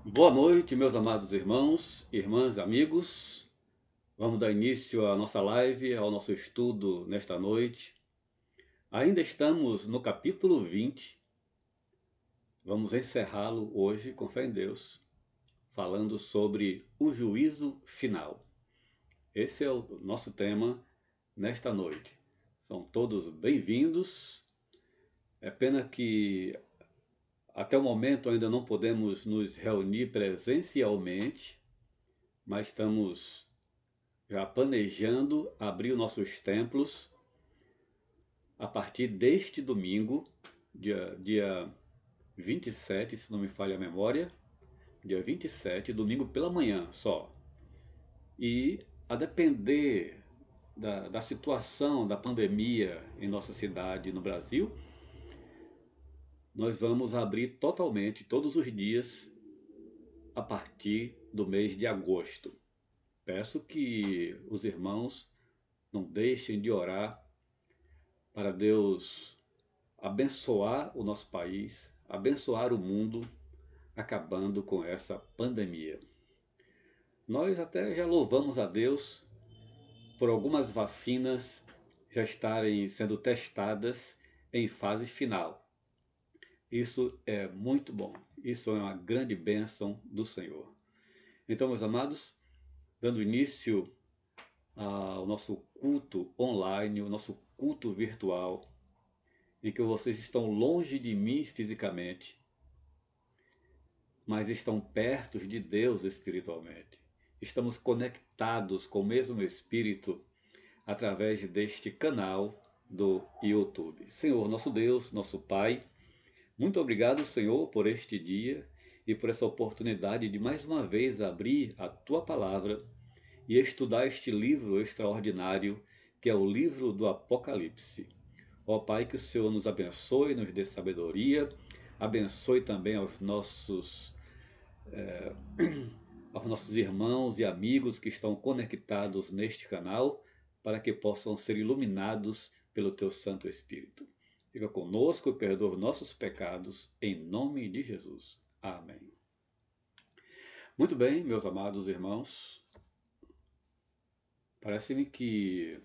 Boa noite, meus amados irmãos, irmãs, amigos. Vamos dar início à nossa live, ao nosso estudo nesta noite. Ainda estamos no capítulo 20. Vamos encerrá-lo hoje, com fé em Deus, falando sobre o juízo final. Esse é o nosso tema nesta noite. São todos bem-vindos. É pena que até o momento ainda não podemos nos reunir presencialmente, mas estamos já planejando abrir os nossos templos a partir deste domingo, dia 27, se não me falha a memória, dia 27, domingo pela manhã só. E a depender da situação da pandemia em nossa cidade no Brasil, nós vamos abrir totalmente todos os dias a partir do mês de agosto. Peço que os irmãos não deixem de orar para Deus abençoar o nosso país, abençoar o mundo, acabando com essa pandemia. Nós até já louvamos a Deus por algumas vacinas já estarem sendo testadas em fase final. Isso é muito bom. Isso é uma grande bênção do Senhor. Então, meus amados, dando início ao nosso culto online, o nosso culto virtual, em que vocês estão longe de mim fisicamente, mas estão perto de Deus espiritualmente. Estamos conectados com o mesmo Espírito através deste canal do YouTube. Senhor, nosso Deus, nosso Pai, muito obrigado, Senhor, por este dia e por essa oportunidade de mais uma vez abrir a Tua Palavra e estudar este livro extraordinário que é o livro do Apocalipse. Ó Pai, que o Senhor nos abençoe, nos dê sabedoria, abençoe também aos nossos irmãos e amigos que estão conectados neste canal, para que possam ser iluminados pelo Teu Santo Espírito. Fica conosco e perdoa nossos pecados, em nome de Jesus. Amém. Muito bem, meus amados irmãos, parece-me que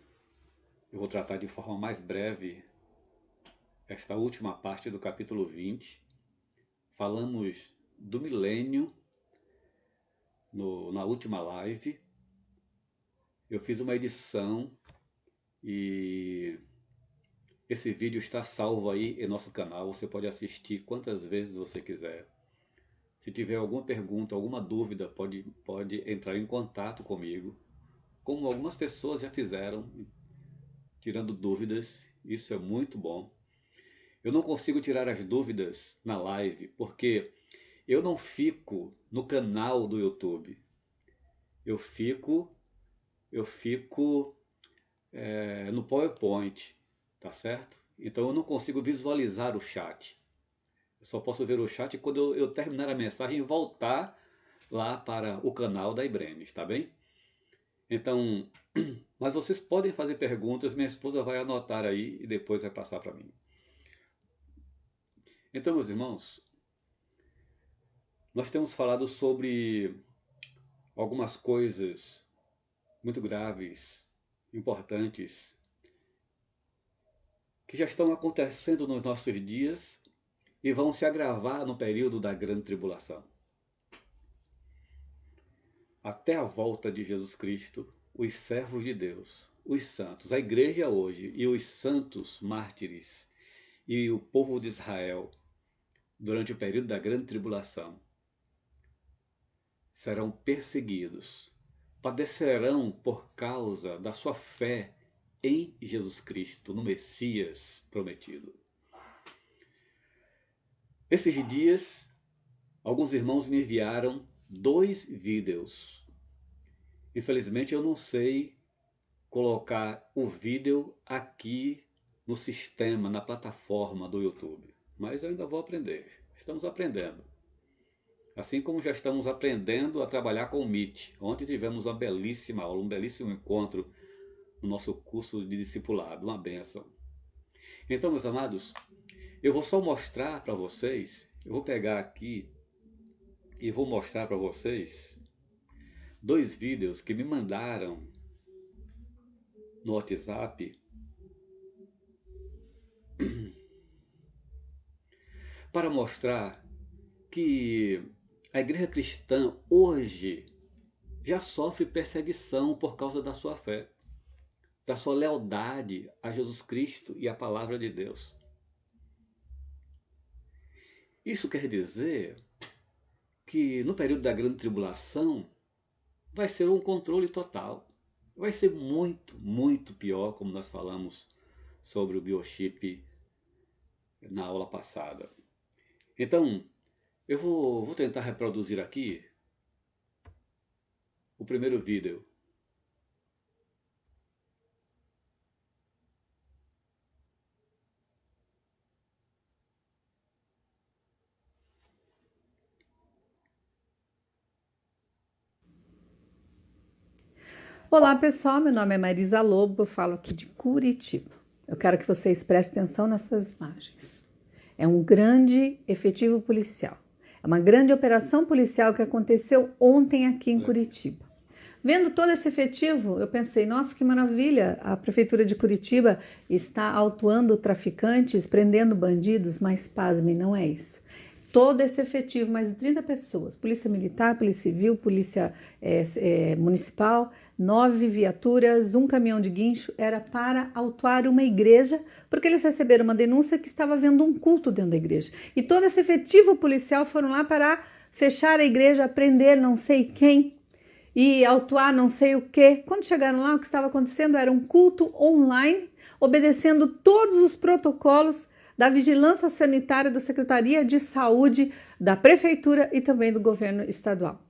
eu vou tratar de forma mais breve esta última parte do capítulo 20. Falamos do milênio na última live. Eu fiz uma edição e esse vídeo está salvo aí em nosso canal. Você pode assistir quantas vezes você quiser. Se tiver alguma pergunta, alguma dúvida, pode entrar em contato comigo, como algumas pessoas já fizeram, tirando dúvidas. Isso é muito bom. Eu não consigo tirar as dúvidas na live, porque eu não fico no canal do YouTube. Eu fico no PowerPoint, tá certo? Então eu não consigo visualizar o chat. Eu só posso ver o chat quando eu terminar a mensagem e voltar lá para o canal da Ibremes, tá bem? Então, mas vocês podem fazer perguntas, minha esposa vai anotar aí e depois vai passar para mim. Então, meus irmãos, nós temos falado sobre algumas coisas muito graves, importantes, que já estão acontecendo nos nossos dias e vão se agravar no período da grande tribulação. Até a volta de Jesus Cristo, os servos de Deus, os santos, a igreja hoje e os santos mártires e o povo de Israel, durante o período da grande tribulação, serão perseguidos, padecerão por causa da sua fé em Jesus Cristo, no Messias prometido. Esses dias, alguns irmãos me enviaram 2 vídeos. Infelizmente eu não sei colocar o vídeo aqui no sistema, na plataforma do YouTube, mas eu ainda vou aprender. Estamos aprendendo. Assim como já estamos aprendendo a trabalhar com o Meet. Ontem tivemos uma belíssima aula, um belíssimo encontro no nosso curso de discipulado, uma bênção. Então, meus amados, eu vou só mostrar para vocês, eu vou pegar aqui e vou mostrar para vocês 2 vídeos que me mandaram no WhatsApp para mostrar que a igreja cristã hoje já sofre perseguição por causa da sua fé, da sua lealdade a Jesus Cristo e à palavra de Deus. Isso quer dizer que no período da grande tribulação vai ser um controle total. Vai ser muito, muito pior, como nós falamos sobre o biochip na aula passada. Então, eu vou tentar reproduzir aqui o primeiro vídeo. Olá pessoal, meu nome é Marisa Lobo, eu falo aqui de Curitiba. Eu quero que vocês prestem atenção nessas imagens. É um grande efetivo policial. É uma grande operação policial que aconteceu ontem aqui em Curitiba. Vendo todo esse efetivo, eu pensei, nossa, que maravilha, a Prefeitura de Curitiba está autuando traficantes, prendendo bandidos, mas pasme, não é isso. Todo esse efetivo, mais de 30 pessoas, Polícia Militar, Polícia Civil, Polícia Municipal, 9 viaturas, um caminhão de guincho, era para autuar uma igreja, porque eles receberam uma denúncia que estava havendo um culto dentro da igreja. E todo esse efetivo policial foram lá para fechar a igreja, prender não sei quem e autuar não sei o quê. Quando chegaram lá, o que estava acontecendo era um culto online, obedecendo todos os protocolos da Vigilância Sanitária da Secretaria de Saúde, da Prefeitura e também do governo estadual.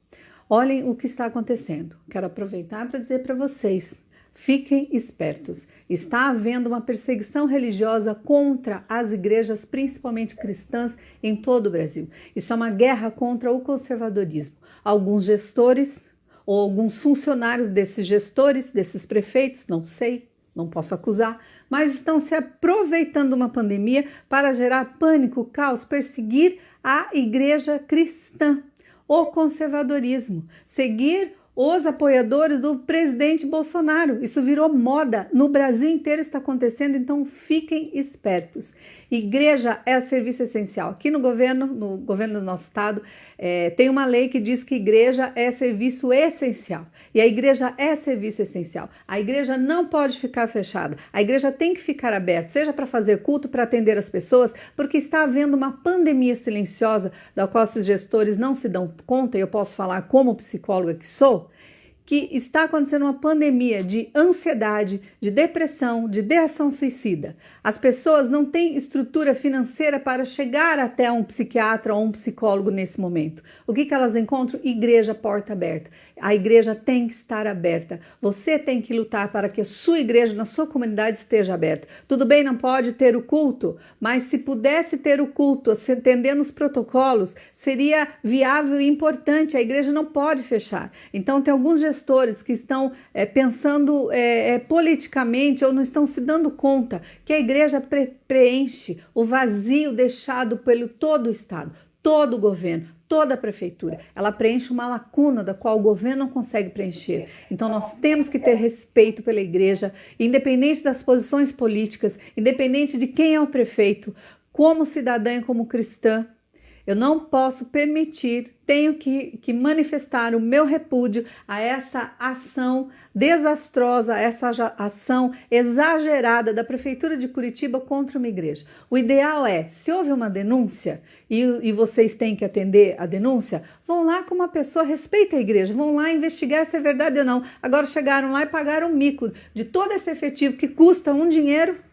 Olhem o que está acontecendo. Quero aproveitar para dizer para vocês, fiquem espertos. Está havendo uma perseguição religiosa contra as igrejas, principalmente cristãs, em todo o Brasil. Isso é uma guerra contra o conservadorismo. Alguns gestores ou alguns funcionários desses gestores, desses prefeitos, não sei, não posso acusar, mas estão se aproveitando de uma pandemia para gerar pânico, caos, perseguir a igreja cristã, o conservadorismo, seguir os apoiadores do presidente Bolsonaro. Isso virou moda, no Brasil inteiro está acontecendo, então fiquem espertos. Igreja é serviço essencial. Aqui no governo do nosso estado, tem uma lei que diz que igreja é serviço essencial. E a igreja é serviço essencial. A igreja não pode ficar fechada. A igreja tem que ficar aberta, seja para fazer culto, para atender as pessoas, porque está havendo uma pandemia silenciosa, da qual esses gestores não se dão conta, e eu posso falar como psicóloga que sou, que está acontecendo uma pandemia de ansiedade, de depressão, de ideação suicida. As pessoas não têm estrutura financeira para chegar até um psiquiatra ou um psicólogo nesse momento. O que elas encontram? Igreja porta aberta. A igreja tem que estar aberta. Você tem que lutar para que a sua igreja, na sua comunidade, esteja aberta. Tudo bem, não pode ter o culto, mas se pudesse ter o culto, atendendo os protocolos, seria viável e importante. A igreja não pode fechar. Então, tem alguns gestores que estão pensando politicamente ou não estão se dando conta que a igreja preenche o vazio deixado pelo todo o Estado, todo o governo, toda a prefeitura. Ela preenche uma lacuna da qual o governo não consegue preencher. Então nós temos que ter respeito pela igreja, independente das posições políticas, independente de quem é o prefeito, como cidadã e como cristã. Eu não posso permitir, tenho que manifestar o meu repúdio a essa ação desastrosa, a essa ação exagerada da Prefeitura de Curitiba contra uma igreja. O ideal é, se houve uma denúncia e vocês têm que atender a denúncia, vão lá com uma pessoa, respeita a igreja, vão lá investigar se é verdade ou não. Agora chegaram lá e pagaram um mico de todo esse efetivo que custa um dinheiro,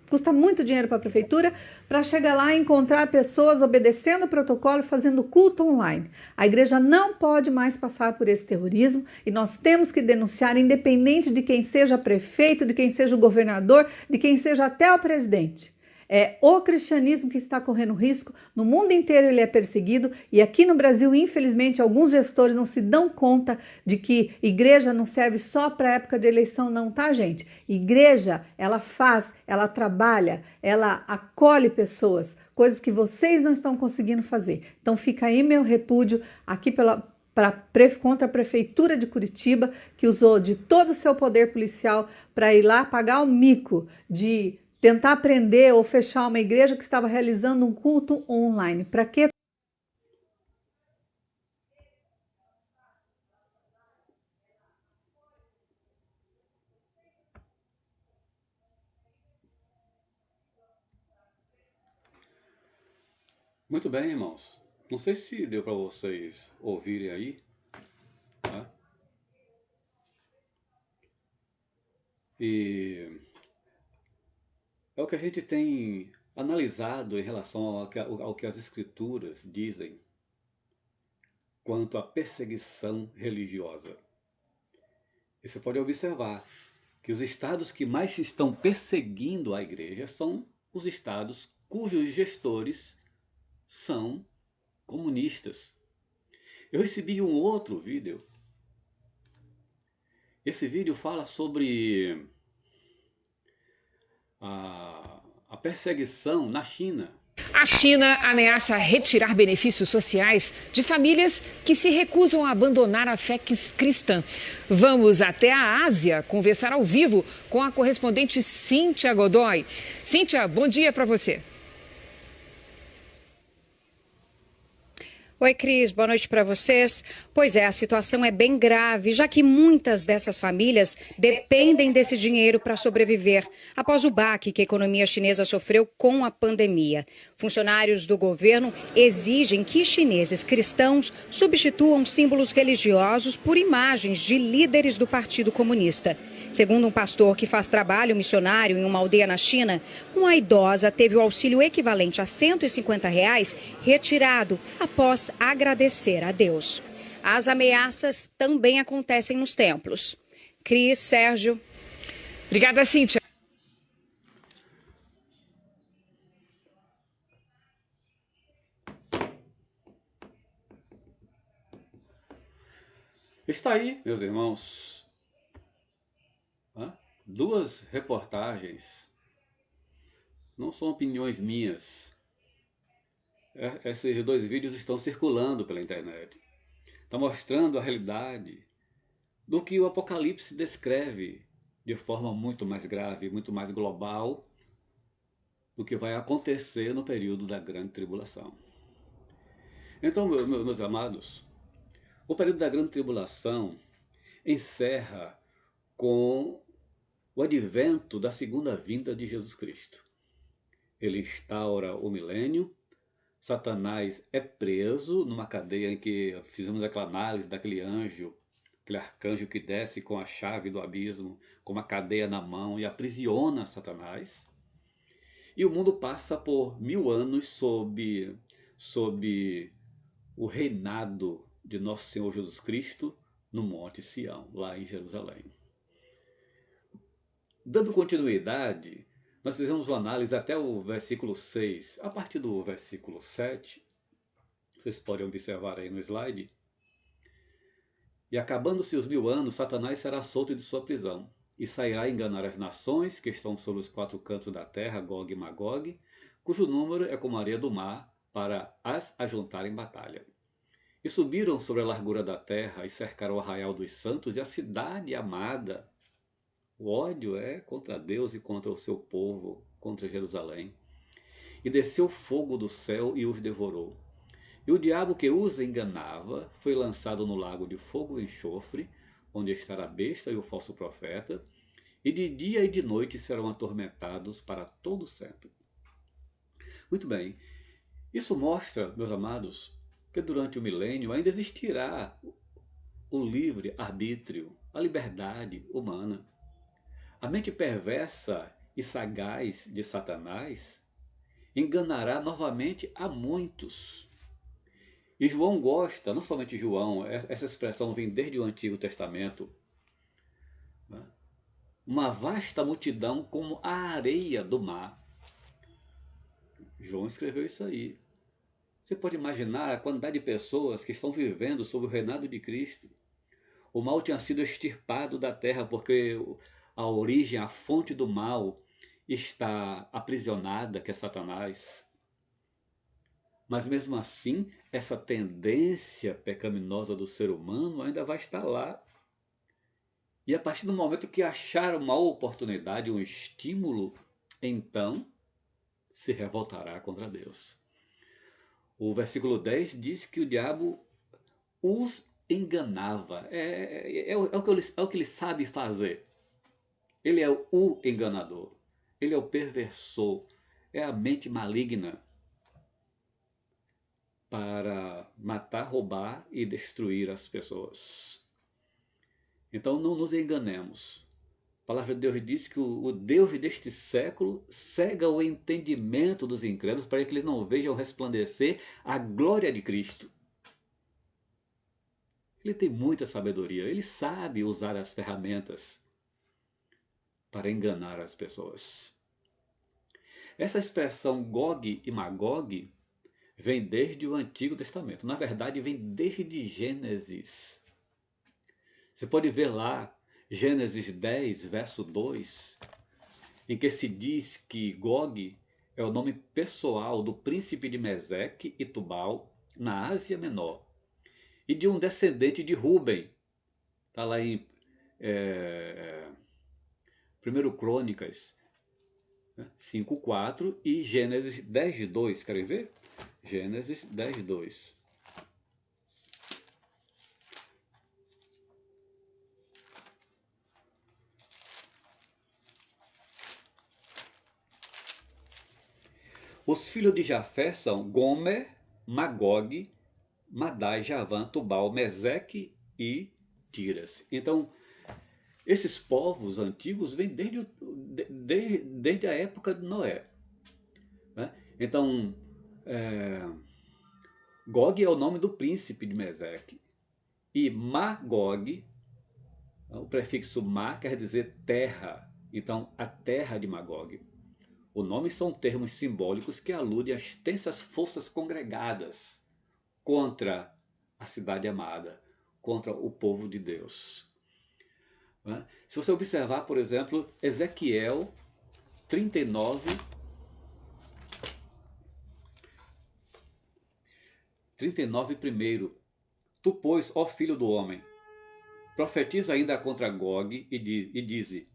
custa muito dinheiro para a prefeitura, para chegar lá e encontrar pessoas obedecendo o protocolo e fazendo culto online. A igreja não pode mais passar por esse terrorismo e nós temos que denunciar, independente de quem seja prefeito, de quem seja o governador, de quem seja até o presidente. É o cristianismo que está correndo risco. No mundo inteiro ele é perseguido e aqui no Brasil, infelizmente, alguns gestores não se dão conta de que igreja não serve só para época de eleição, não, tá, gente? Igreja, ela faz, ela trabalha, ela acolhe pessoas, coisas que vocês não estão conseguindo fazer. Então fica aí meu repúdio aqui contra a Prefeitura de Curitiba, que usou de todo o seu poder policial para ir lá pagar o mico de tentar prender ou fechar uma igreja que estava realizando um culto online. Para quê? Muito bem, irmãos. Não sei se deu para vocês ouvirem aí, tá? E é o que a gente tem analisado em relação ao que as escrituras dizem quanto à perseguição religiosa. E você pode observar que os estados que mais estão perseguindo a igreja são os estados cujos gestores são comunistas. Eu recebi um outro vídeo. Esse vídeo fala sobre a perseguição na China. A China ameaça retirar benefícios sociais de famílias que se recusam a abandonar a fé cristã. Vamos até a Ásia conversar ao vivo com a correspondente Cíntia Godoy. Cíntia, bom dia para você. Oi, Cris, boa noite para vocês. Pois é, a situação é bem grave, já que muitas dessas famílias dependem desse dinheiro para sobreviver, após o baque que a economia chinesa sofreu com a pandemia. Funcionários do governo exigem que chineses cristãos substituam símbolos religiosos por imagens de líderes do Partido Comunista. Segundo um pastor que faz trabalho missionário em uma aldeia na China, uma idosa teve o auxílio equivalente a R$ 150 retirado após agradecer a Deus. As ameaças também acontecem nos templos. Cris, Sérgio. Obrigada, Cíntia. Está aí, meus irmãos, duas reportagens. Não são opiniões minhas. Esses dois vídeos estão circulando pela internet. Está mostrando a realidade do que o Apocalipse descreve de forma muito mais grave, muito mais global do que vai acontecer no período da grande tribulação. Então, meus amados, o período da grande tribulação encerra com o advento da segunda vinda de Jesus Cristo. Ele instaura o milênio, Satanás é preso numa cadeia em que fizemos aquela análise daquele anjo, aquele arcanjo que desce com a chave do abismo, com uma cadeia na mão e aprisiona Satanás. E o mundo passa por 1000 anos sob o reinado de nosso Senhor Jesus Cristo no Monte Sião, lá em Jerusalém. Dando continuidade, nós fizemos uma análise até o versículo 6. A partir do versículo 7, vocês podem observar aí no slide. E acabando-se os 1000 anos, Satanás será solto de sua prisão, e sairá a enganar as nações que estão sobre os 4 cantos da terra, Gog e Magog, cujo número é como a areia do mar, para as ajuntar em batalha. E subiram sobre a largura da terra, e cercaram o arraial dos santos e a cidade amada. O ódio é contra Deus e contra o seu povo, contra Jerusalém. E desceu fogo do céu e os devorou. E o diabo que os enganava foi lançado no lago de fogo e enxofre, onde estará a besta e o falso profeta, e de dia e de noite serão atormentados para todo sempre. Muito bem, isso mostra, meus amados, que durante o milênio ainda existirá o livre arbítrio, a liberdade humana. A mente perversa e sagaz de Satanás enganará novamente a muitos. E João gosta, não somente João, essa expressão vem desde o Antigo Testamento, uma vasta multidão como a areia do mar. João escreveu isso aí. Você pode imaginar a quantidade de pessoas que estão vivendo sob o reinado de Cristo. O mal tinha sido extirpado da terra porque a origem, a fonte do mal está aprisionada, que é Satanás. Mas mesmo assim, essa tendência pecaminosa do ser humano ainda vai estar lá. E a partir do momento que achar uma oportunidade, um estímulo, então se revoltará contra Deus. O versículo 10 diz que o diabo os enganava. É o que ele sabe fazer. Ele é o enganador. Ele é o perversor. É a mente maligna para matar, roubar e destruir as pessoas. Então não nos enganemos. A palavra de Deus diz que o Deus deste século cega o entendimento dos incrédulos para que eles não vejam resplandecer a glória de Cristo. Ele tem muita sabedoria, ele sabe usar as ferramentas para enganar as pessoas. Essa expressão Gog e Magog vem desde o Antigo Testamento. Na verdade, vem desde Gênesis. Você pode ver lá, Gênesis 10, verso 2, em que se diz que Gog é o nome pessoal do príncipe de Meseque e Tubal, na Ásia Menor, e de um descendente de Ruben. Está lá em 1 Crônicas 5:4 e Gênesis 10:2. Querem ver? Gênesis 10:2. Os filhos de Jafé são Gomer, Magog, Madai, Javã, Tubal, Meseque e Tiras. Então, esses povos antigos vêm desde a época de Noé. Né? Então, Gog é o nome do príncipe de Meseque. E Magog, o prefixo Ma quer dizer terra. Então, a terra de Magog. O nome são termos simbólicos que aludem às tensas forças congregadas contra a cidade amada, contra o povo de Deus. Se você observar, por exemplo, Ezequiel 39, 39 primeiro. Tu, pois, ó filho do homem, profetiza ainda contra Gog e dize,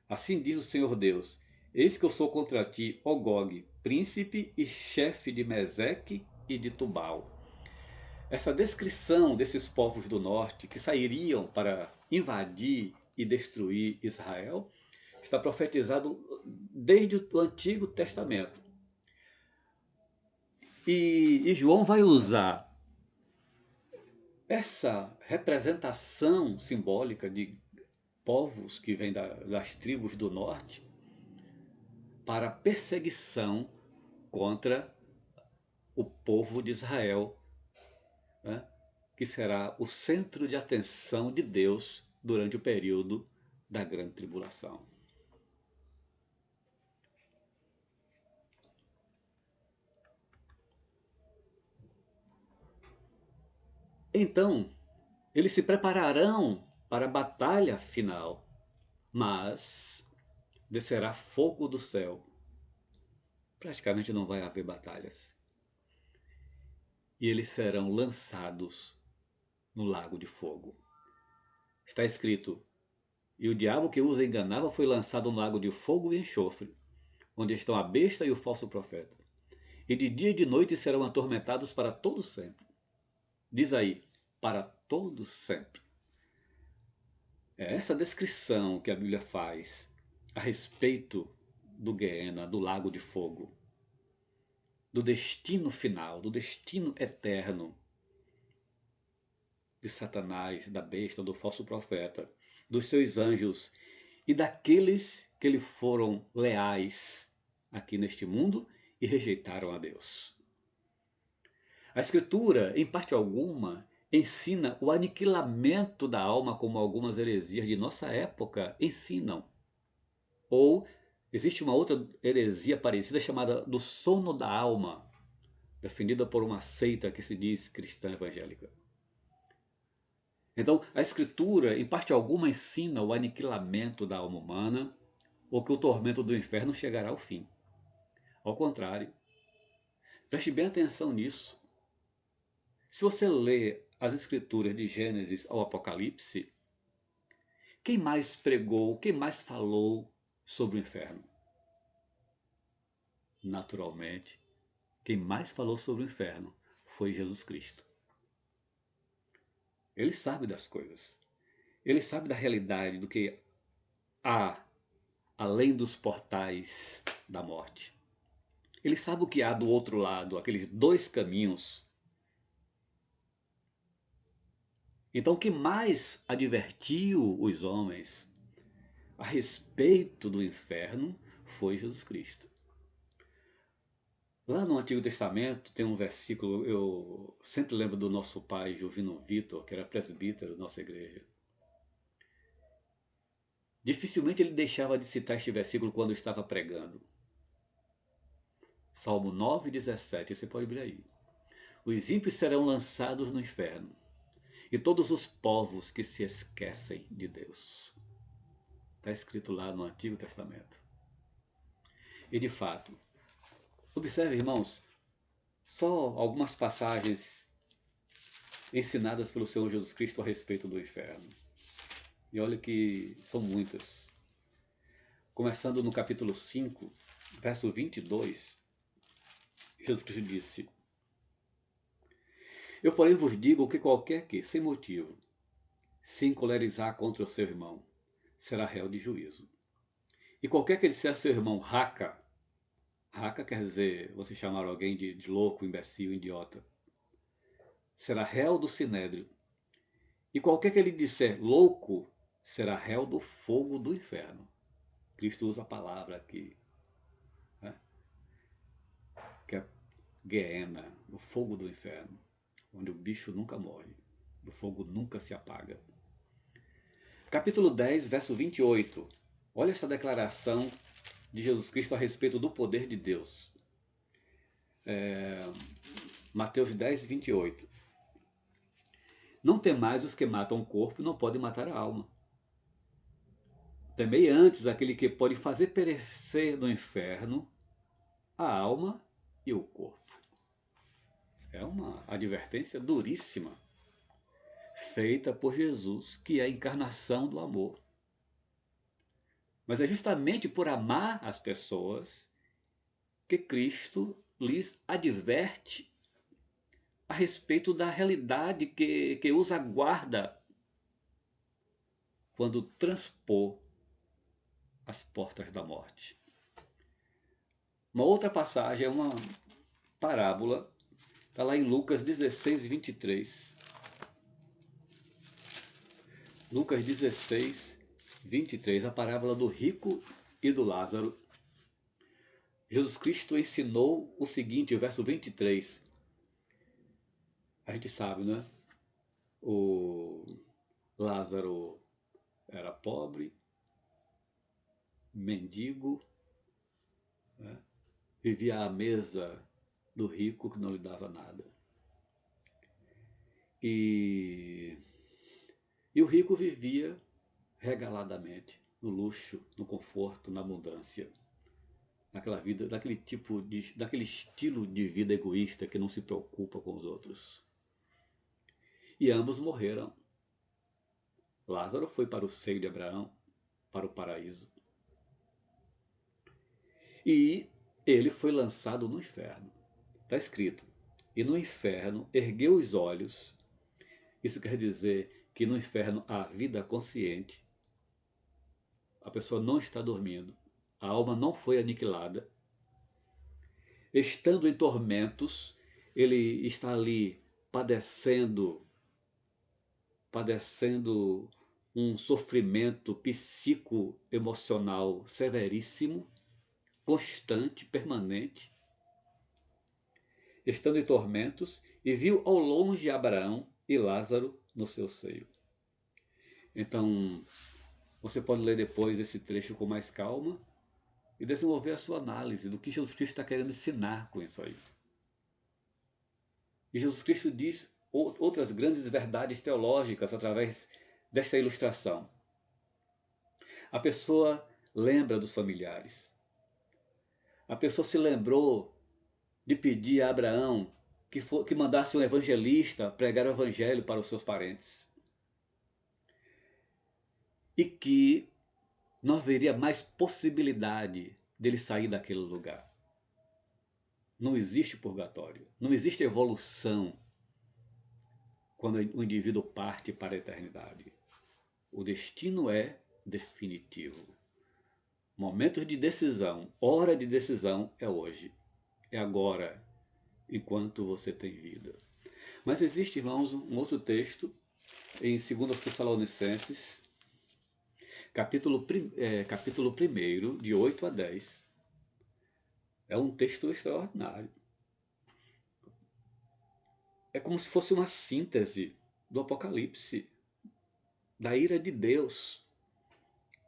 assim diz o Senhor Deus, eis que eu sou contra ti, ó Gog, príncipe e chefe de Meseque e de Tubal. Essa descrição desses povos do norte que sairiam para invadir e destruir Israel está profetizado desde o Antigo Testamento. E João vai usar essa representação simbólica de povos que vêm das tribos do norte para perseguição contra o povo de Israel, né, que será o centro de atenção de Deus durante o período da grande tribulação. Então, eles se prepararão para a batalha final, mas descerá fogo do céu. Praticamente não vai haver batalhas. E eles serão lançados no lago de fogo. Está escrito, e o diabo que os enganava foi lançado no lago de fogo e enxofre, onde estão a besta e o falso profeta. E de dia e de noite serão atormentados para todo sempre. Diz aí, para todo sempre. É essa descrição que a Bíblia faz a respeito do Guiena, do lago de fogo, do destino final, do destino eterno de Satanás, da besta, do falso profeta, dos seus anjos e daqueles que lhe foram leais aqui neste mundo e rejeitaram a Deus. A Escritura, em parte alguma, ensina o aniquilamento da alma, como algumas heresias de nossa época ensinam, ou Existe uma outra heresia parecida chamada do sono da alma, defendida por uma seita que se diz cristã evangélica. Então, a Escritura, em parte alguma, ensina o aniquilamento da alma humana ou que o tormento do inferno chegará ao fim. Ao contrário, preste bem atenção nisso. Se você lê as Escrituras de Gênesis ao Apocalipse, quem mais pregou, quem mais falou sobre o inferno? Naturalmente, quem mais falou sobre o inferno foi Jesus Cristo. Ele sabe das coisas. Ele sabe da realidade do que há além dos portais da morte. Ele sabe o que há do outro lado, aqueles dois caminhos. Então, o que mais advertiu os homens a respeito do inferno foi Jesus Cristo. Lá no Antigo Testamento tem um versículo, eu sempre lembro do nosso pai Jovino Vitor, que era presbítero da nossa igreja. Dificilmente ele deixava de citar este versículo quando estava pregando. Salmo 9,17, você pode abrir aí. Os ímpios serão lançados no inferno, e todos os povos que se esquecem de Deus. Está escrito lá no Antigo Testamento. E de fato, observe, irmãos, só algumas passagens ensinadas pelo Senhor Jesus Cristo a respeito do inferno. E olha que são muitas. Começando no capítulo 5, verso 22, Jesus Cristo disse: Eu, porém, vos digo que qualquer que, sem motivo, se encolerizar contra o seu irmão, será réu de juízo. E qualquer que disser a seu irmão raca, raca quer dizer você chamar alguém de louco, imbecil, idiota, será réu do sinédrio. E qualquer que ele disser louco, será réu do fogo do inferno. Cristo usa a palavra aqui, né? Que é Gehenna, o fogo do inferno, onde o bicho nunca morre, o fogo nunca se apaga. Capítulo 10, verso 28. Olha essa declaração de Jesus Cristo a respeito do poder de Deus. Mateus 10, 28. Não temais os que matam o corpo e não podem matar a alma. Temei antes aquele que pode fazer perecer no inferno a alma e o corpo. É uma advertência duríssima, feita por Jesus, que é a encarnação do amor. Mas é justamente por amar as pessoas que Cristo lhes adverte a respeito da realidade que os aguarda quando transpor as portas da morte. Uma outra passagem é uma parábola, está lá em Lucas 16, 23. Lucas 16, 23, a parábola do rico e do Lázaro. Jesus Cristo ensinou o seguinte, o verso 23. A gente sabe, né? O Lázaro era pobre, mendigo, né? Vivia à mesa do rico que não lhe dava nada. E o rico vivia regaladamente, no luxo, no conforto, na abundância, naquela vida, daquele estilo de vida egoísta que não se preocupa com os outros. E ambos morreram. Lázaro foi para o seio de Abraão, para o paraíso. E ele foi lançado no inferno. Está escrito: e no inferno ergueu os olhos. Isso quer dizer que no inferno há vida consciente. A pessoa não está dormindo. A alma não foi aniquilada. Estando em tormentos, ele está ali padecendo um sofrimento psico-emocional severíssimo, constante, permanente, estando em tormentos, e viu ao longe Abraão e Lázaro no seu seio. Então, você pode ler depois esse trecho com mais calma e desenvolver a sua análise do que Jesus Cristo está querendo ensinar com isso aí. E Jesus Cristo diz outras grandes verdades teológicas através desta ilustração. A pessoa lembra dos familiares. A pessoa se lembrou de pedir a Abraão que mandasse um evangelista pregar o evangelho para os seus parentes. E que não haveria mais possibilidade dele sair daquele lugar. Não existe purgatório, não existe evolução quando o indivíduo parte para a eternidade. O destino é definitivo. Momentos de decisão, hora de decisão é hoje, é agora, enquanto você tem vida. Mas existe, irmãos, um outro texto em 2 Tessalonicenses, capítulo 1, de 8 a 10. É um texto extraordinário. É como se fosse uma síntese do Apocalipse, da ira de Deus,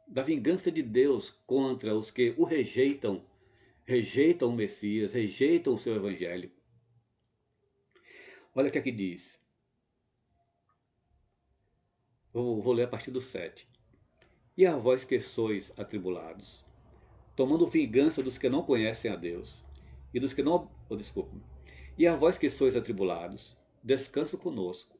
da vingança de Deus contra os que o rejeitam o Messias, rejeitam o seu Evangelho. Olha o que aqui diz. Vou ler a partir do 7. E a vós que sois atribulados, tomando vingança dos que não conhecem a Deus, e dos que não... E a vós que sois atribulados, descanso conosco,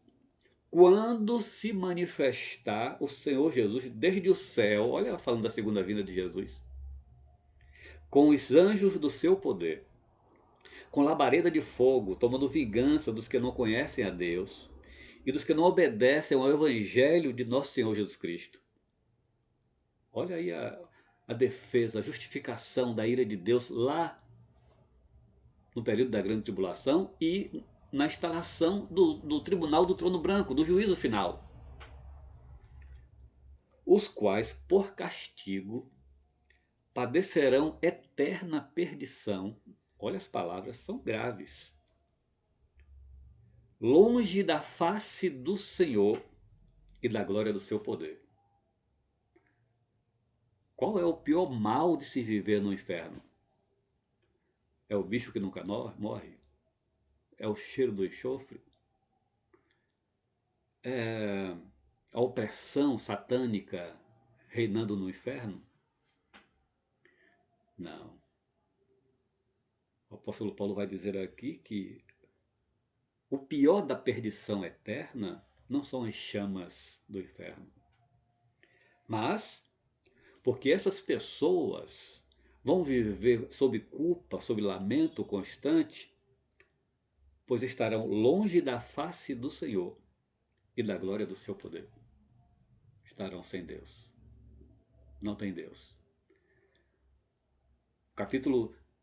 quando se manifestar o Senhor Jesus desde o céu, olha falando da segunda vinda de Jesus, com os anjos do seu poder, com labareda de fogo, tomando vingança dos que não conhecem a Deus, e dos que não obedecem ao Evangelho de nosso Senhor Jesus Cristo. Olha aí a defesa, a justificação da ira de Deus lá no período da grande tribulação e na instalação do tribunal do trono branco, do juízo final. Os quais, por castigo, padecerão eterna perdição. Olha, as palavras são graves. Longe da face do Senhor e da glória do seu poder. Qual é o pior mal de se viver no inferno? É o bicho que nunca morre? É o cheiro do enxofre? É a opressão satânica reinando no inferno? Não. O apóstolo Paulo vai dizer aqui que o pior da perdição eterna não são as chamas do inferno, mas porque essas pessoas vão viver sob culpa, sob lamento constante, pois estarão longe da face do Senhor e da glória do seu poder. Estarão sem Deus. Não tem Deus.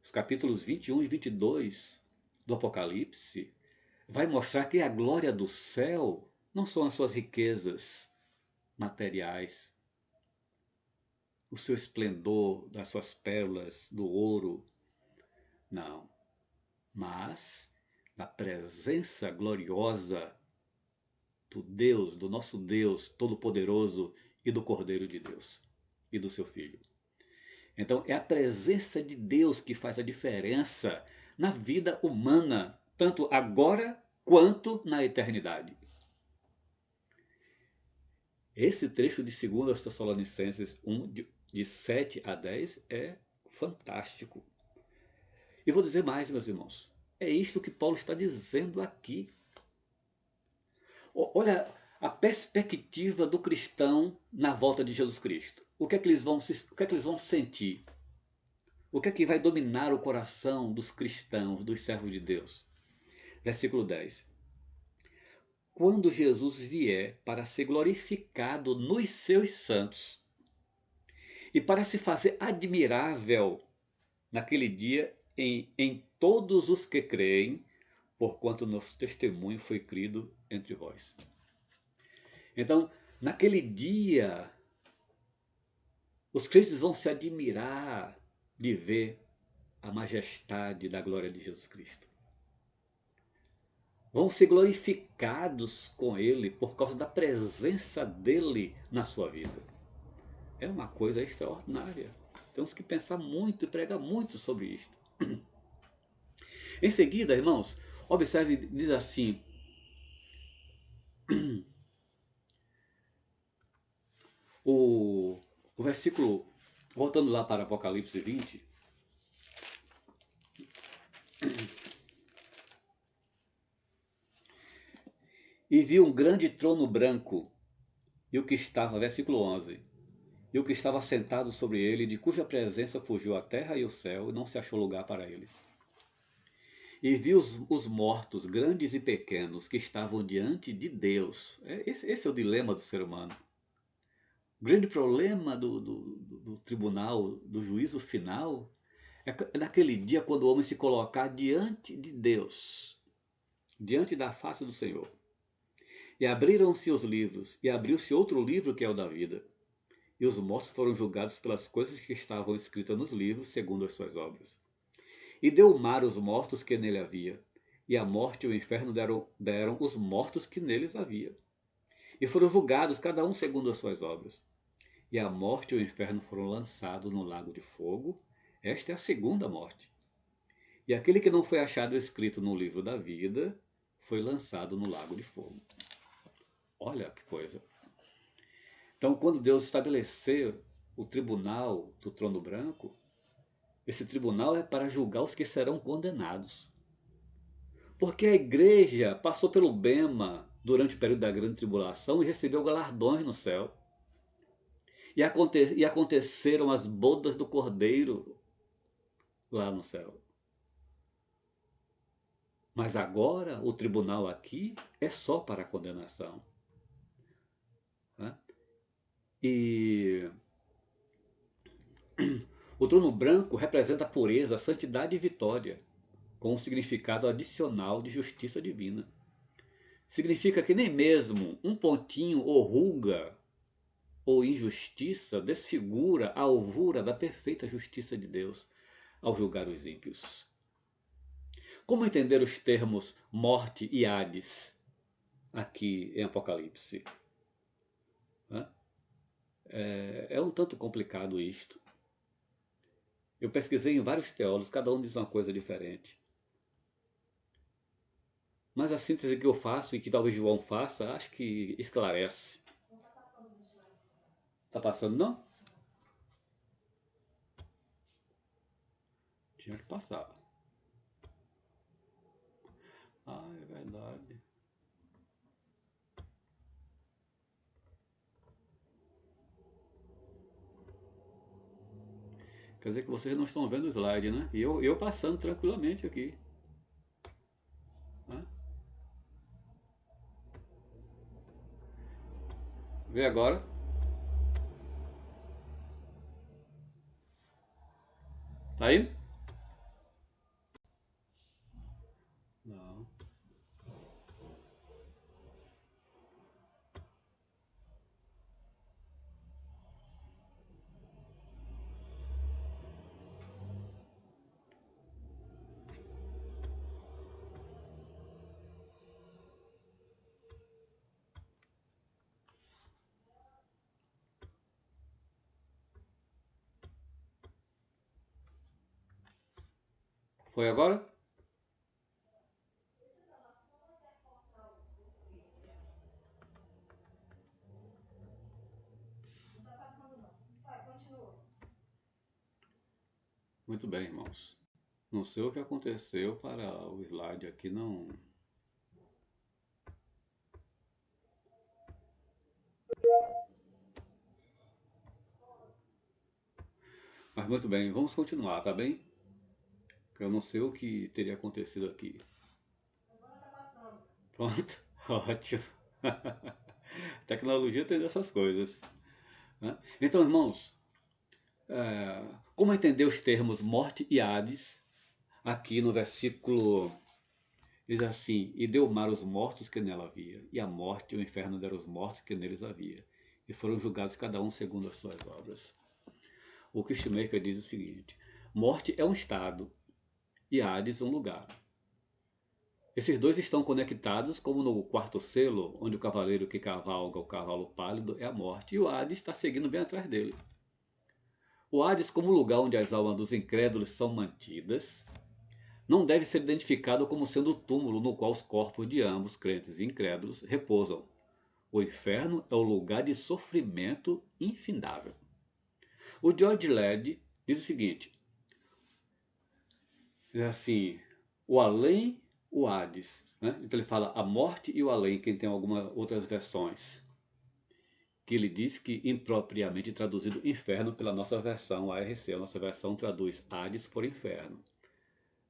Os capítulos 21 e 22 do Apocalipse vai mostrar que a glória do céu não são as suas riquezas materiais, o seu esplendor, das suas pérolas, do ouro. Não. Mas na presença gloriosa do Deus, do nosso Deus Todo-Poderoso e do Cordeiro de Deus e do seu Filho. Então é a presença de Deus que faz a diferença na vida humana, tanto agora quanto na eternidade. Esse trecho de 2 Tessalonicenses 1, de 7 a 10, é fantástico. E vou dizer mais, meus irmãos. É isto que Paulo está dizendo aqui. Olha a perspectiva do cristão na volta de Jesus Cristo. O que é que eles vão sentir? O que é que vai dominar o coração dos cristãos, dos servos de Deus? Versículo 10. Quando Jesus vier para ser glorificado nos seus santos e para se fazer admirável naquele dia em todos os que creem, porquanto nosso testemunho foi crido entre vós. Então, naquele dia, os crentes vão se admirar de ver a majestade da glória de Jesus Cristo. Vão ser glorificados com Ele por causa da presença dEle na sua vida. É uma coisa extraordinária. Temos que pensar muito e pregar muito sobre isto. Em seguida, irmãos, observe, diz assim, o versículo, voltando lá para Apocalipse 20, e vi um grande trono branco, e o que estava, versículo 11, e o que estava sentado sobre ele, de cuja presença fugiu a terra e o céu, e não se achou lugar para eles. E vi os mortos, grandes e pequenos, que estavam diante de Deus. Esse é o dilema do ser humano. O grande problema do tribunal, do juízo final, é naquele dia quando o homem se colocar diante de Deus, diante da face do Senhor. E abriram-se os livros, e abriu-se outro livro que é o da vida. E os mortos foram julgados pelas coisas que estavam escritas nos livros, segundo as suas obras. E deu o mar os mortos que nele havia, e a morte e o inferno deram os mortos que neles havia. E foram julgados cada um segundo as suas obras. E a morte e o inferno foram lançados no lago de fogo. Esta é a segunda morte. E aquele que não foi achado escrito no livro da vida foi lançado no lago de fogo. Olha que coisa. Então, quando Deus estabeleceu o tribunal do trono branco, esse tribunal é para julgar os que serão condenados. Porque a igreja passou pelo bema durante o período da grande tribulação e recebeu galardões no céu. E aconteceram as bodas do Cordeiro lá no céu. Mas agora o tribunal aqui é só para a condenação. E o trono branco representa a pureza, a santidade e vitória, com um significado adicional de justiça divina. Significa que nem mesmo um pontinho ou ruga ou injustiça desfigura a alvura da perfeita justiça de Deus ao julgar os ímpios. Como entender os termos morte e Hades aqui em Apocalipse? É um tanto complicado isto. Eu pesquisei em vários teólogos, cada um diz uma coisa diferente. Mas a síntese que eu faço e que talvez João faça, acho que esclarece. Tá passando não? Tinha que passar. Ah, é verdade. Quer dizer que vocês não estão vendo o slide, né? E eu passando tranquilamente aqui. Vê agora. Tá indo? Não. Foi agora? Muito bem, irmãos. Não sei o que aconteceu para o slide aqui não... Mas muito bem, vamos continuar, tá bem? Eu não sei o que teria acontecido aqui. Pronto, ótimo. Tecnologia tem dessas coisas. Então, irmãos, como entender os termos morte e Hades? Aqui no versículo diz assim: e deu o mar os mortos que nela havia, e a morte e o inferno deram os mortos que neles havia, e foram julgados cada um segundo as suas obras. O Christmaker diz o seguinte: morte é um estado e Hades um lugar. Esses dois estão conectados como no quarto selo, onde o cavaleiro que cavalga o cavalo pálido é a morte, e o Hades está seguindo bem atrás dele. O Hades, como lugar onde as almas dos incrédulos são mantidas, não deve ser identificado como sendo o túmulo no qual os corpos de ambos, crentes e incrédulos, repousam. O inferno é o lugar de sofrimento infindável. O George Led diz o seguinte, é assim, o além, o Hades, né? Então ele fala a morte e o além, quem tem algumas outras versões, que ele diz que impropriamente traduzido inferno pela nossa versão ARC, a nossa versão traduz Hades por inferno.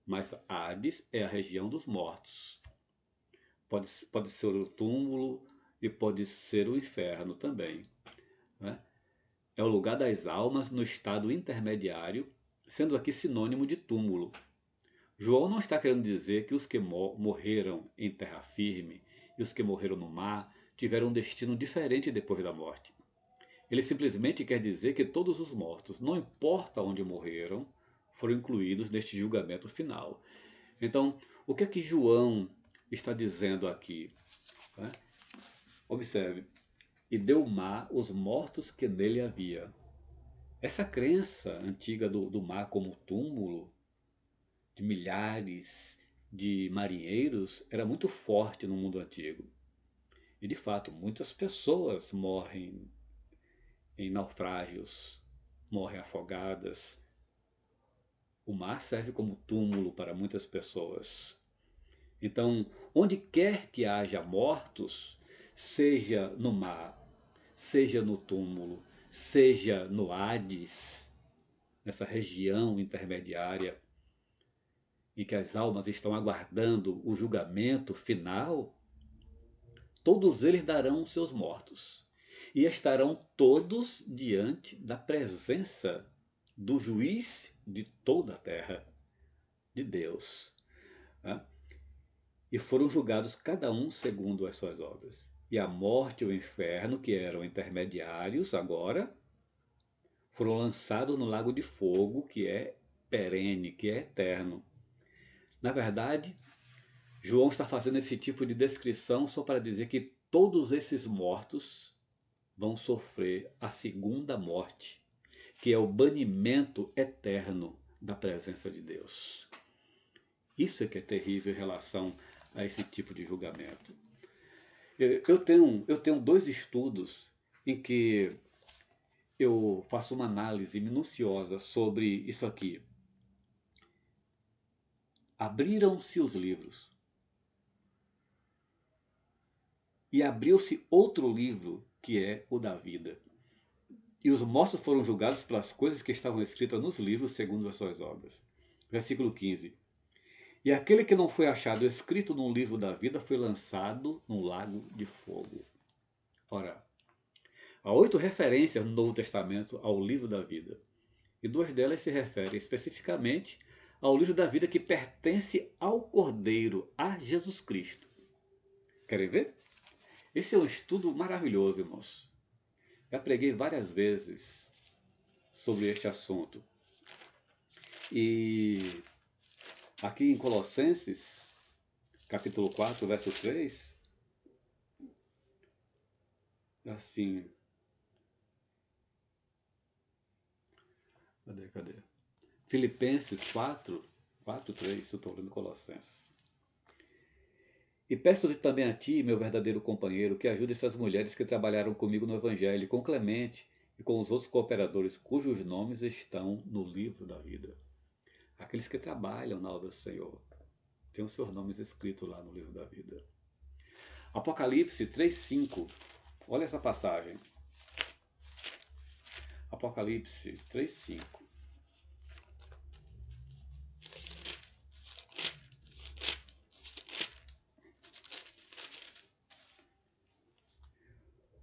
Mas Hades é a região dos mortos. Pode ser o túmulo e pode ser o inferno também, né? É o lugar das almas no estado intermediário, sendo aqui sinônimo de túmulo. João não está querendo dizer que os que morreram em terra firme e os que morreram no mar tiveram um destino diferente depois da morte. Ele simplesmente quer dizer que todos os mortos, não importa onde morreram, foram incluídos neste julgamento final. Então, o que é que João está dizendo aqui? Observe. E deu o mar os mortos que nele havia. Essa crença antiga do mar como túmulo, de milhares de marinheiros, era muito forte no mundo antigo. E de fato, muitas pessoas morrem em naufrágios, morrem afogadas. O mar serve como túmulo para muitas pessoas. Então, onde quer que haja mortos, seja no mar, seja no túmulo, seja no Hades, nessa região intermediária, em que as almas estão aguardando o julgamento final, todos eles darão seus mortos. E estarão todos diante da presença do juiz de toda a terra, de Deus. E foram julgados cada um segundo as suas obras. E a morte e o inferno, que eram intermediários agora, foram lançados no lago de fogo, que é perene, que é eterno. Na verdade, João está fazendo esse tipo de descrição só para dizer que todos esses mortos vão sofrer a segunda morte, que é o banimento eterno da presença de Deus. Isso é que é terrível em relação a esse tipo de julgamento. Eu tenho 2 estudos em que eu faço uma análise minuciosa sobre isso aqui. Abriram-se os livros. E abriu-se outro livro, que é o da vida. E os mortos foram julgados pelas coisas que estavam escritas nos livros segundo as suas obras. Versículo 15. E aquele que não foi achado escrito num livro da vida foi lançado num lago de fogo. Ora, há 8 referências no Novo Testamento ao livro da vida. E 2 delas se referem especificamente ao livro da vida que pertence ao Cordeiro, a Jesus Cristo. Querem ver? Esse é um estudo maravilhoso, irmãos. Já preguei várias vezes sobre este assunto. E aqui em Colossenses, capítulo 4, verso 3, assim... Cadê? Filipenses 4, 3, eu estou lendo Colossenses. E peço-te também a ti, meu verdadeiro companheiro, que ajude essas mulheres que trabalharam comigo no Evangelho, com Clemente e com os outros cooperadores, cujos nomes estão no livro da vida. Aqueles que trabalham na obra do Senhor, têm os seus nomes escritos lá no livro da vida. Apocalipse 3:5. Olha essa passagem. Apocalipse 3:5.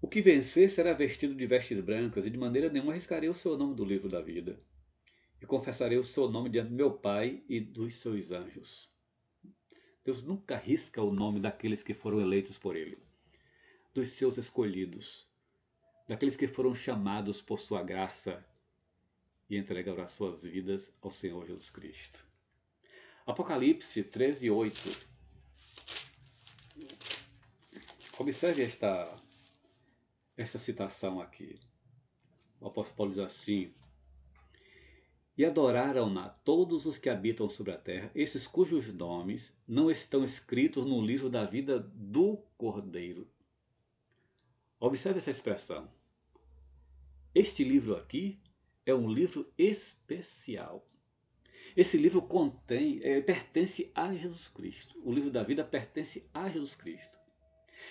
O que vencer será vestido de vestes brancas, e de maneira nenhuma arriscarei o seu nome do livro da vida. E confessarei o seu nome diante do meu Pai e dos seus anjos. Deus nunca arrisca o nome daqueles que foram eleitos por Ele, dos seus escolhidos, daqueles que foram chamados por sua graça e entregaram as suas vidas ao Senhor Jesus Cristo. Apocalipse 13:8. Observe esta citação aqui. O apóstolo Paulo diz assim: E adoraram-na todos os que habitam sobre a terra, esses cujos nomes não estão escritos no livro da vida do Cordeiro. Observe essa expressão. Este livro aqui é um livro especial. Esse livro pertence a Jesus Cristo. O livro da vida pertence a Jesus Cristo.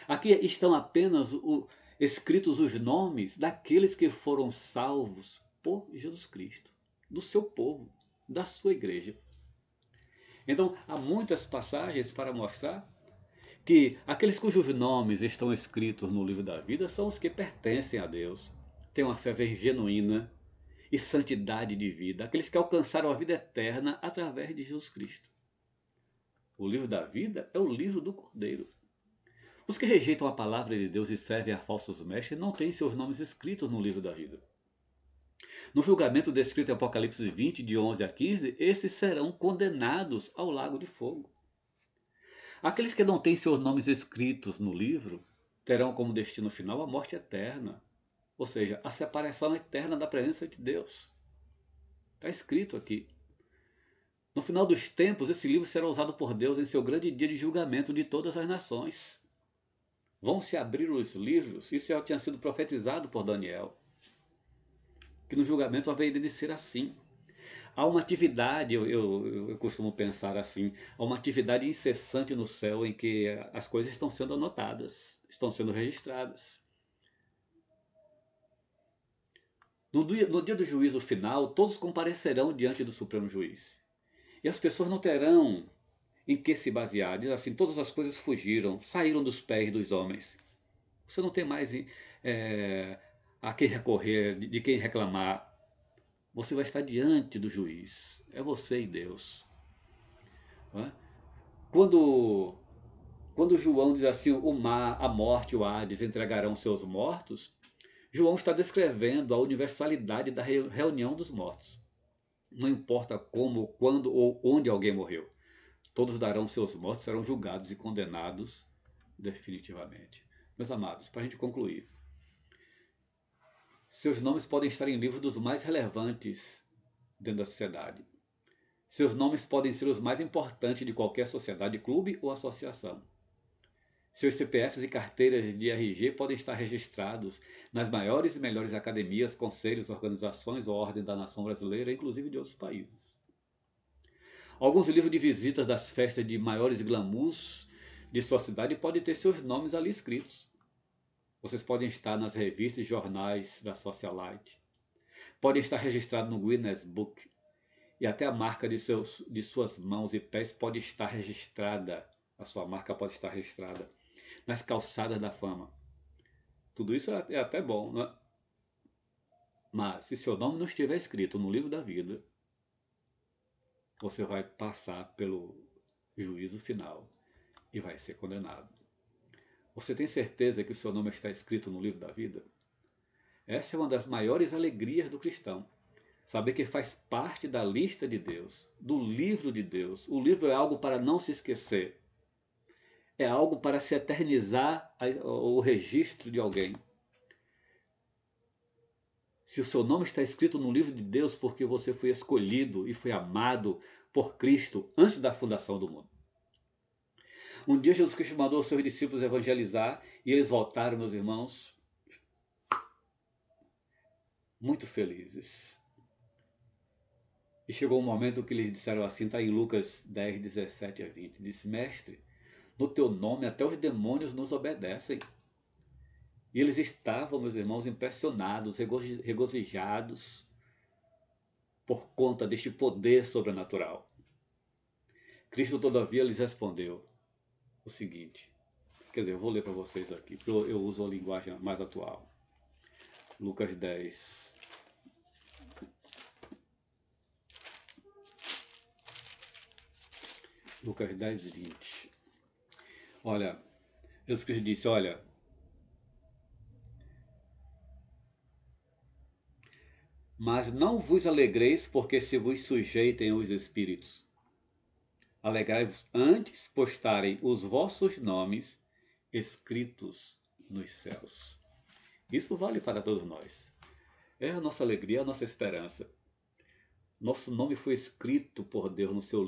Aqui estão apenas escritos os nomes daqueles que foram salvos por Jesus Cristo, do seu povo, da sua igreja. Então, há muitas passagens para mostrar que aqueles cujos nomes estão escritos no livro da vida são os que pertencem a Deus, têm uma fé genuína e santidade de vida, aqueles que alcançaram a vida eterna através de Jesus Cristo. O livro da vida é o livro do Cordeiro. Os que rejeitam a palavra de Deus e servem a falsos mestres não têm seus nomes escritos no livro da vida. No julgamento descrito em Apocalipse 20, de 11 a 15, esses serão condenados ao lago de fogo. Aqueles que não têm seus nomes escritos no livro terão como destino final a morte eterna, ou seja, a separação eterna da presença de Deus. Está escrito aqui. No final dos tempos, esse livro será usado por Deus em seu grande dia de julgamento de todas as nações. Vão se abrir os livros, isso já tinha sido profetizado por Daniel, que no julgamento haveria de ser assim. Há uma atividade, eu costumo pensar assim, há uma atividade incessante no céu em que as coisas estão sendo anotadas, estão sendo registradas. No dia do juízo final, todos comparecerão diante do Supremo Juiz. E as pessoas não terão em que se basear. Diz assim, todas as coisas fugiram, saíram dos pés dos homens. Você não tem mais a quem recorrer, de quem reclamar. Você vai estar diante do juiz. É você e Deus. Não é? Quando João diz assim, o mar, a morte e o Hades entregarão seus mortos, João está descrevendo a universalidade da reunião dos mortos. Não importa como, quando ou onde alguém morreu. Todos darão seus mortos, serão julgados e condenados definitivamente. Meus amados, para a gente concluir. Seus nomes podem estar em livros dos mais relevantes dentro da sociedade. Seus nomes podem ser os mais importantes de qualquer sociedade, clube ou associação. Seus CPFs e carteiras de RG podem estar registrados nas maiores e melhores academias, conselhos, organizações ou ordem da nação brasileira, inclusive de outros países. Alguns livros de visitas das festas de maiores glamours de sua cidade podem ter seus nomes ali escritos. Vocês podem estar nas revistas e jornais da Socialite. Podem estar registrados no Guinness Book. E até a marca de suas mãos e pés pode estar registrada. A sua marca pode estar registrada nas calçadas da fama. Tudo isso é até bom, não é? Mas se seu nome não estiver escrito no livro da vida, você vai passar pelo juízo final e vai ser condenado. Você tem certeza que o seu nome está escrito no livro da vida? Essa é uma das maiores alegrias do cristão. Saber que faz parte da lista de Deus, do livro de Deus. O livro é algo para não se esquecer. É algo para se eternizar o registro de alguém. Se o seu nome está escrito no livro de Deus porque você foi escolhido e foi amado por Cristo antes da fundação do mundo. Um dia Jesus Cristo mandou os seus discípulos evangelizar e eles voltaram, meus irmãos, muito felizes. E chegou um momento que eles disseram assim, está em Lucas 10, 17 a 20. Disse, mestre, no teu nome até os demônios nos obedecem. E eles estavam, meus irmãos, impressionados, regozijados por conta deste poder sobrenatural. Cristo, todavia, lhes respondeu o seguinte. Quer dizer, eu vou ler para vocês aqui, porque eu uso a linguagem mais atual. Lucas 10. Lucas 10, 20. Olha, Jesus Cristo disse, olha, mas não vos alegreis porque se vos sujeitem os espíritos. Alegrai-vos antes por estarem os vossos nomes escritos nos céus. Isso vale para todos nós. É a nossa alegria, a nossa esperança. Nosso nome foi escrito por Deus no seu